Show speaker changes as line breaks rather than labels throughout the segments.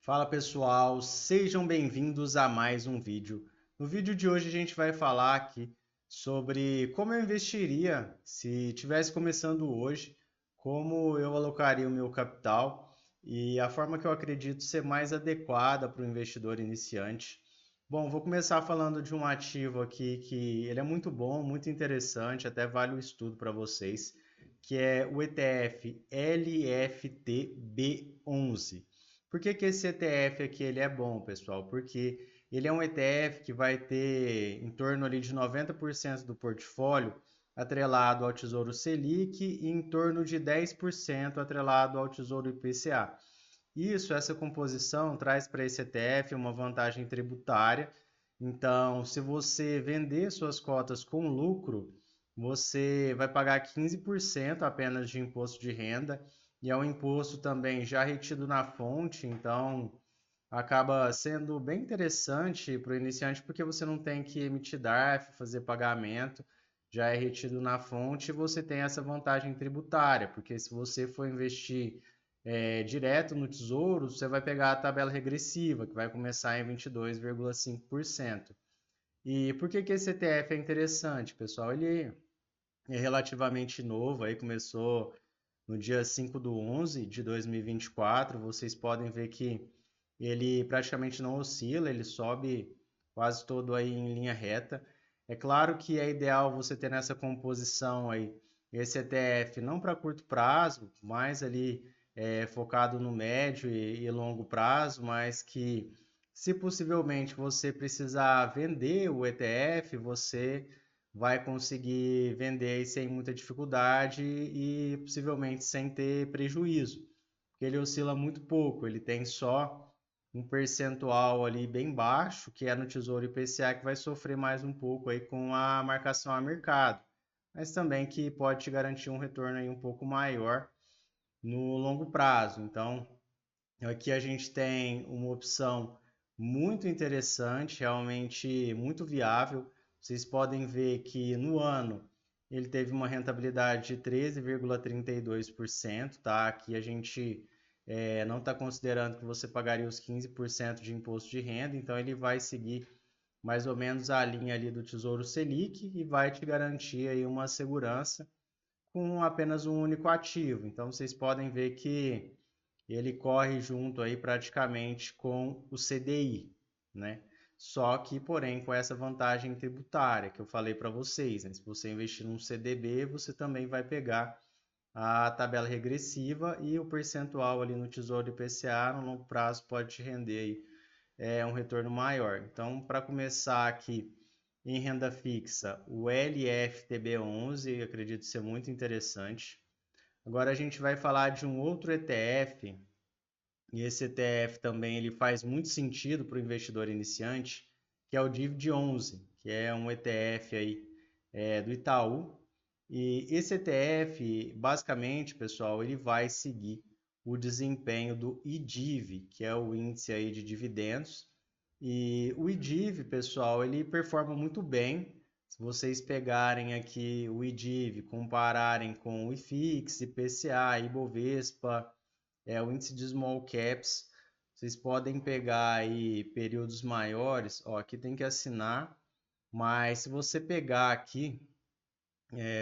Fala pessoal, sejam bem-vindos a mais um vídeo. No vídeo de hoje a gente vai falar aqui sobre como eu investiria se estivesse começando hoje, como eu alocaria o meu capital e a forma que eu acredito ser mais adequada para o investidor iniciante. Bom, vou começar falando de um ativo aqui que ele é muito bom, muito interessante, até vale o estudo para vocês, que é o ETF LFTB11. Por que que esse ETF aqui ele é bom, pessoal? Porque ele é um ETF que vai ter em torno ali de 90% do portfólio atrelado ao Tesouro Selic e em torno de 10% atrelado ao Tesouro IPCA. Essa composição traz para esse ETF uma vantagem tributária. Então, se você vender suas cotas com lucro, você vai pagar 15% apenas de imposto de renda, e é um imposto também já retido na fonte, então acaba sendo bem interessante para o iniciante, porque você não tem que emitir DARF, fazer pagamento, já é retido na fonte e você tem essa vantagem tributária, porque se você for investir direto no Tesouro, você vai pegar a tabela regressiva, que vai começar em 22,5%. E por que que esse ETF é interessante, pessoal? Ele é relativamente novo, aí começou no dia 5/11 de 2024. Vocês podem ver que ele praticamente não oscila, ele sobe quase todo aí em linha reta. É claro que é ideal você ter nessa composição aí esse ETF não para curto prazo, mas ali focado no médio e longo prazo, mas que se possivelmente você precisar vender o ETF, você vai conseguir vender sem muita dificuldade e possivelmente sem ter prejuízo, porque ele oscila muito pouco, ele tem só um percentual ali bem baixo, que é no Tesouro IPCA, que vai sofrer mais um pouco aí com a marcação a mercado, mas também que pode te garantir um retorno aí um pouco maior no longo prazo. Então, aqui a gente tem uma opção muito interessante, realmente muito viável. Vocês podem ver que no ano ele teve uma rentabilidade de 13,32%, tá? Aqui a gente não está considerando que você pagaria os 15% de imposto de renda, então ele vai seguir mais ou menos a linha ali do Tesouro Selic e vai te garantir aí uma segurança com apenas um único ativo. Então vocês podem ver que ele corre junto aí praticamente com o CDI, né? Só que, porém, com essa vantagem tributária que eu falei para vocês, né? Se você investir num CDB, você também vai pegar a tabela regressiva e o percentual ali no Tesouro IPCA no longo prazo pode te render aí, um retorno maior. Então, para começar aqui em renda fixa, o LFTB11, acredito ser muito interessante. Agora a gente vai falar de um outro ETF, e esse ETF também ele faz muito sentido para o investidor iniciante, que é o Divid11, que é um ETF aí, do Itaú. E esse ETF, basicamente, pessoal, ele vai seguir o desempenho do IDIV, que é o índice aí de dividendos. E o IDIV, pessoal, ele performa muito bem. Se vocês pegarem aqui o IDIV, compararem com o IFIX, IPCA, Ibovespa, o índice de small caps, vocês podem pegar aí períodos maiores, ó, aqui tem que assinar, mas se você pegar aqui,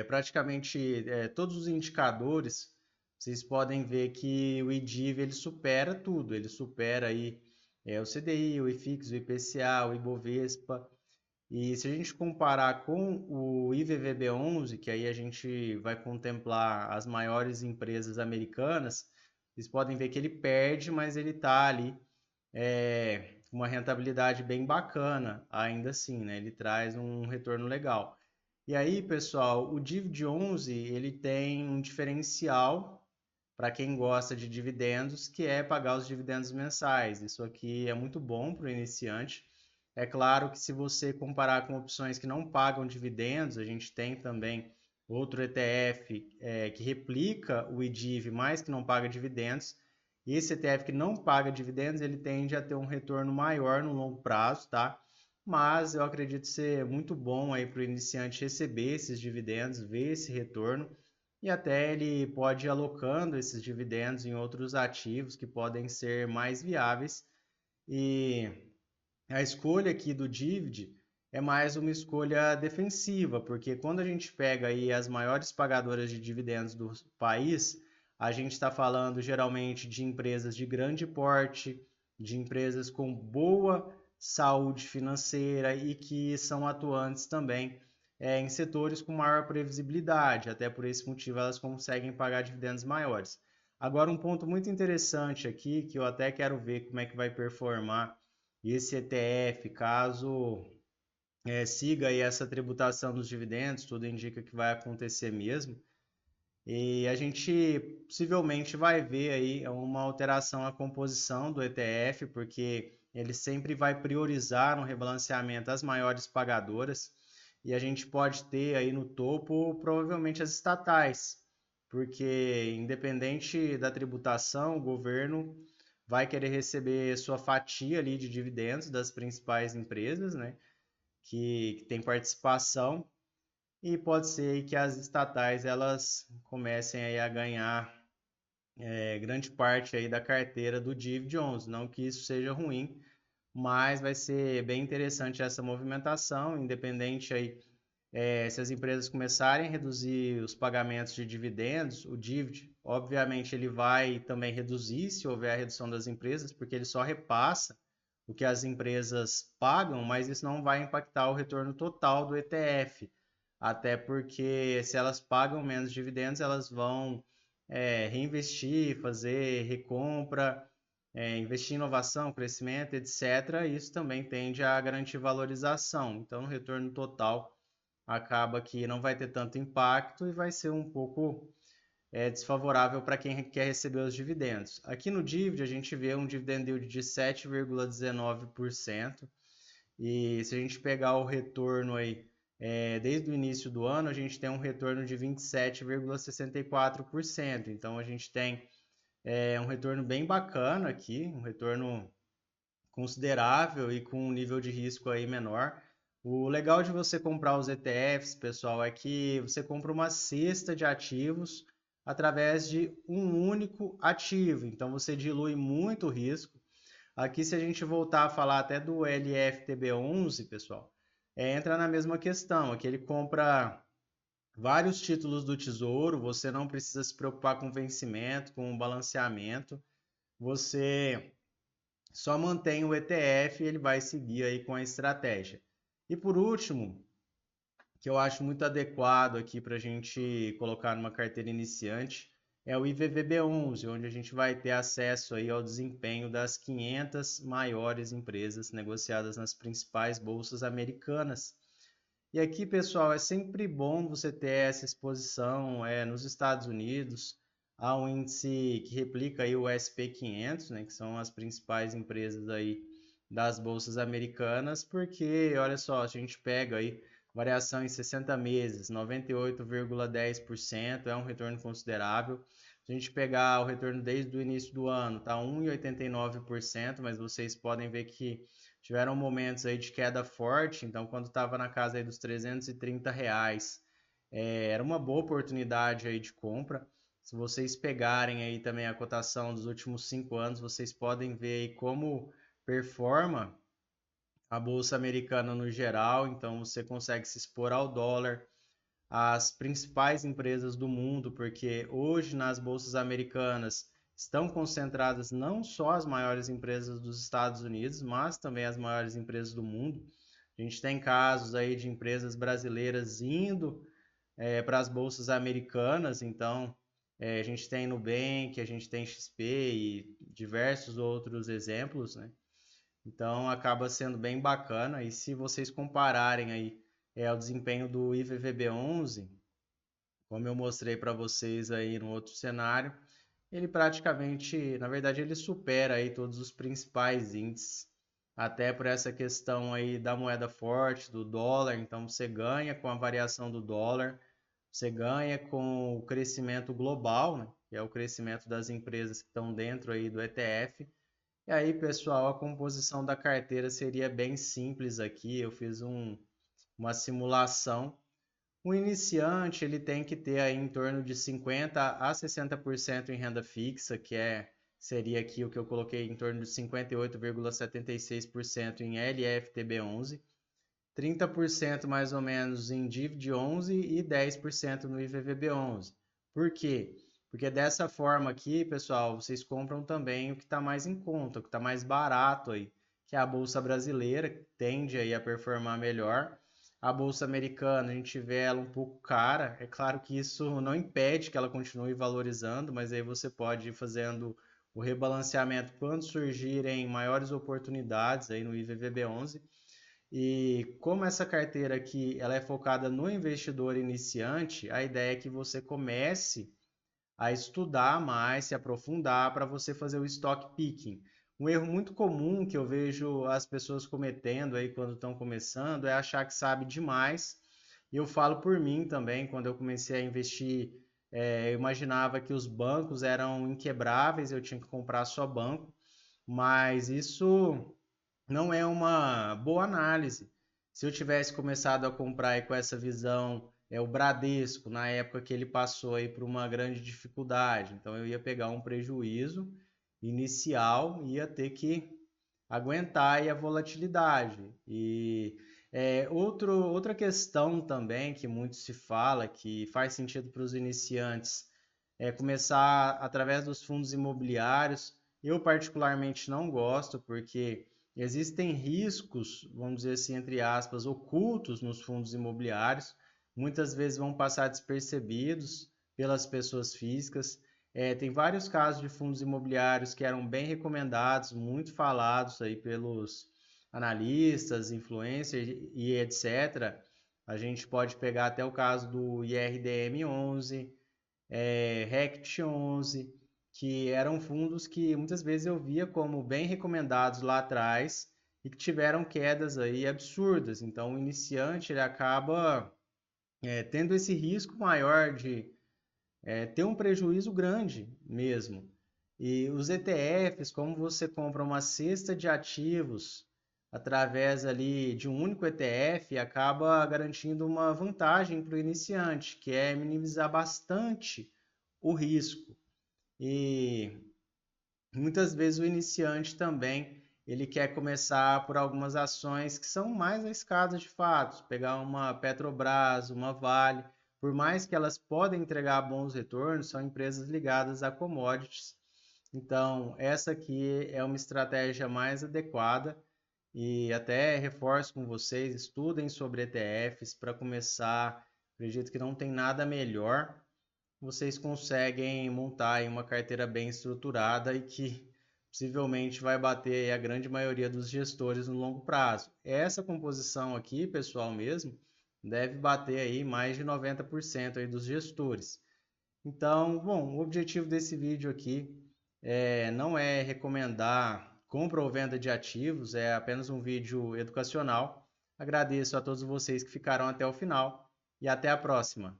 praticamente todos os indicadores, vocês podem ver que o IDIV ele supera tudo, ele supera aí o CDI, o IFIX, o IPCA, o Ibovespa, e se a gente comparar com o IVVB11, que aí a gente vai contemplar as maiores empresas americanas, vocês podem ver que ele perde, mas ele está ali uma rentabilidade bem bacana, ainda assim, né? Ele traz um retorno legal. E aí, pessoal, o Divid11 ele tem um diferencial para quem gosta de dividendos, que é pagar os dividendos mensais. Isso aqui é muito bom para o iniciante. É claro que se você comparar com opções que não pagam dividendos, a gente tem também outro ETF que replica o IDIV, mas que não paga dividendos. E esse ETF que não paga dividendos, ele tende a ter um retorno maior no longo prazo, tá? Mas eu acredito ser muito bom aí para o iniciante receber esses dividendos, ver esse retorno e até ele pode ir alocando esses dividendos em outros ativos que podem ser mais viáveis E a escolha aqui do Divid é mais uma escolha defensiva, porque quando a gente pega aí as maiores pagadoras de dividendos do país, a gente está falando geralmente de empresas de grande porte, de empresas com boa saúde financeira e que são atuantes também em setores com maior previsibilidade. Até por esse motivo elas conseguem pagar dividendos maiores. Agora, um ponto muito interessante aqui, que eu até quero ver como é que vai performar esse ETF, caso siga aí essa tributação dos dividendos, tudo indica que vai acontecer mesmo. E a gente possivelmente vai ver aí uma alteração na composição do ETF, porque ele sempre vai priorizar no rebalanceamento as maiores pagadoras, e a gente pode ter aí no topo provavelmente as estatais, porque independente da tributação, o governo vai querer receber sua fatia ali de dividendos das principais empresas, né, que tem participação, e pode ser que as estatais elas comecem aí a ganhar grande parte aí da carteira do Divid 11. Não que isso seja ruim, mas vai ser bem interessante essa movimentação, independente aí se as empresas começarem a reduzir os pagamentos de dividendos, o Divid, obviamente, ele vai também reduzir se houver a redução das empresas, porque ele só repassa o que as empresas pagam, mas isso não vai impactar o retorno total do ETF. Até porque se elas pagam menos dividendos, elas vão reinvestir, fazer recompra, investir em inovação, crescimento, etc. Isso também tende a garantir valorização. Então, o retorno total acaba que não vai ter tanto impacto e vai ser um pouco desfavorável para quem quer receber os dividendos. Aqui no Divid a gente vê um dividend yield de 7,19%, e se a gente pegar o retorno aí desde o início do ano, a gente tem um retorno de 27,64%. Então a gente tem um retorno bem bacana aqui, um retorno considerável e com um nível de risco aí menor. O legal de você comprar os ETFs, pessoal, é que você compra uma cesta de ativos através de um único ativo. Então você dilui muito o risco. Aqui, se a gente voltar a falar até do LFTB11, pessoal, entra na mesma questão. Aqui ele compra vários títulos do Tesouro, você não precisa se preocupar com vencimento, com balanceamento. Você só mantém o ETF e ele vai seguir aí com a estratégia. E por último, que eu acho muito adequado aqui para a gente colocar numa carteira iniciante, é o IVVB11, onde a gente vai ter acesso aí ao desempenho das 500 maiores empresas negociadas nas principais bolsas americanas. E aqui, pessoal, é sempre bom você ter essa exposição nos Estados Unidos. Há um índice que replica aí o SP500, né, que são as principais empresas aí das bolsas americanas, porque, olha só, se a gente pega aí variação em 60 meses, 98,10%, é um retorno considerável. Se a gente pegar o retorno desde o início do ano, está 1,89%, mas vocês podem ver que tiveram momentos aí de queda forte, então quando estava na casa aí dos R$ 330, era uma boa oportunidade aí de compra. Se vocês pegarem aí também a cotação dos últimos 5 anos, vocês podem ver aí como performa a bolsa americana no geral, então você consegue se expor ao dólar, às principais empresas do mundo, porque hoje nas bolsas americanas estão concentradas não só as maiores empresas dos Estados Unidos, mas também as maiores empresas do mundo. A gente tem casos aí de empresas brasileiras indo para as bolsas americanas, então a gente tem Nubank, a gente tem XP e diversos outros exemplos, né? Então acaba sendo bem bacana. E se vocês compararem aí o desempenho do IVVB11, como eu mostrei para vocês aí no outro cenário, ele praticamente, na verdade, ele supera aí todos os principais índices, até por essa questão aí da moeda forte, do dólar. Então você ganha com a variação do dólar, você ganha com o crescimento global, né, que é o crescimento das empresas que estão dentro aí do ETF. E aí, pessoal, a composição da carteira seria bem simples aqui. Eu fiz uma simulação. O iniciante ele tem que ter aí em torno de 50 a 60% em renda fixa, que é seria aqui o que eu coloquei em torno de 58,76% em LFTB11, 30% mais ou menos em DIVD11 e 10% no IVVB11. Por quê? Porque dessa forma aqui, pessoal, vocês compram também o que está mais em conta, o que está mais barato aí, que é a Bolsa Brasileira, que tende aí a performar melhor. A Bolsa Americana, a gente vê ela um pouco cara. É claro que isso não impede que ela continue valorizando, mas aí você pode ir fazendo o rebalanceamento quando surgirem maiores oportunidades aí no IVVB11. E como essa carteira aqui ela é focada no investidor iniciante, a ideia é que você comece a estudar mais, se aprofundar para você fazer o stock picking. Um erro muito comum que eu vejo as pessoas cometendo aí quando estão começando é achar que sabe demais. E eu falo por mim também, quando eu comecei a investir, eu imaginava que os bancos eram inquebráveis, eu tinha que comprar só banco, mas isso não é uma boa análise. Se eu tivesse começado a comprar aí com essa visão, o Bradesco, na época que ele passou aí por uma grande dificuldade, então eu ia pegar um prejuízo inicial e ia ter que aguentar aí a volatilidade. E outra questão também que muito se fala, que faz sentido para os iniciantes, é começar através dos fundos imobiliários. Eu particularmente não gosto, porque existem riscos, vamos dizer assim, entre aspas, ocultos nos fundos imobiliários. Muitas vezes vão passar despercebidos pelas pessoas físicas. Tem vários casos de fundos imobiliários que eram bem recomendados, muito falados aí pelos analistas, influencers e etc. A gente pode pegar até o caso do IRDM11, RECT11, que eram fundos que muitas vezes eu via como bem recomendados lá atrás e que tiveram quedas aí absurdas. Então, o iniciante ele acaba tendo esse risco maior de ter um prejuízo grande mesmo. E os ETFs, como você compra uma cesta de ativos através ali de um único ETF, acaba garantindo uma vantagem para o iniciante, que é minimizar bastante o risco. E muitas vezes o iniciante também ele quer começar por algumas ações que são mais arriscadas de fato, pegar uma Petrobras, uma Vale, por mais que elas podem entregar bons retornos, são empresas ligadas a commodities. Então, essa aqui é uma estratégia mais adequada e até reforço com vocês, estudem sobre ETFs para começar. Acredito que não tem nada melhor. Vocês conseguem montar aí uma carteira bem estruturada e que possivelmente vai bater a grande maioria dos gestores no longo prazo. Essa composição aqui, pessoal, mesmo, deve bater aí mais de 90% aí dos gestores. Então, bom, o objetivo desse vídeo aqui não é recomendar compra ou venda de ativos, é apenas um vídeo educacional. Agradeço a todos vocês que ficaram até o final e até a próxima.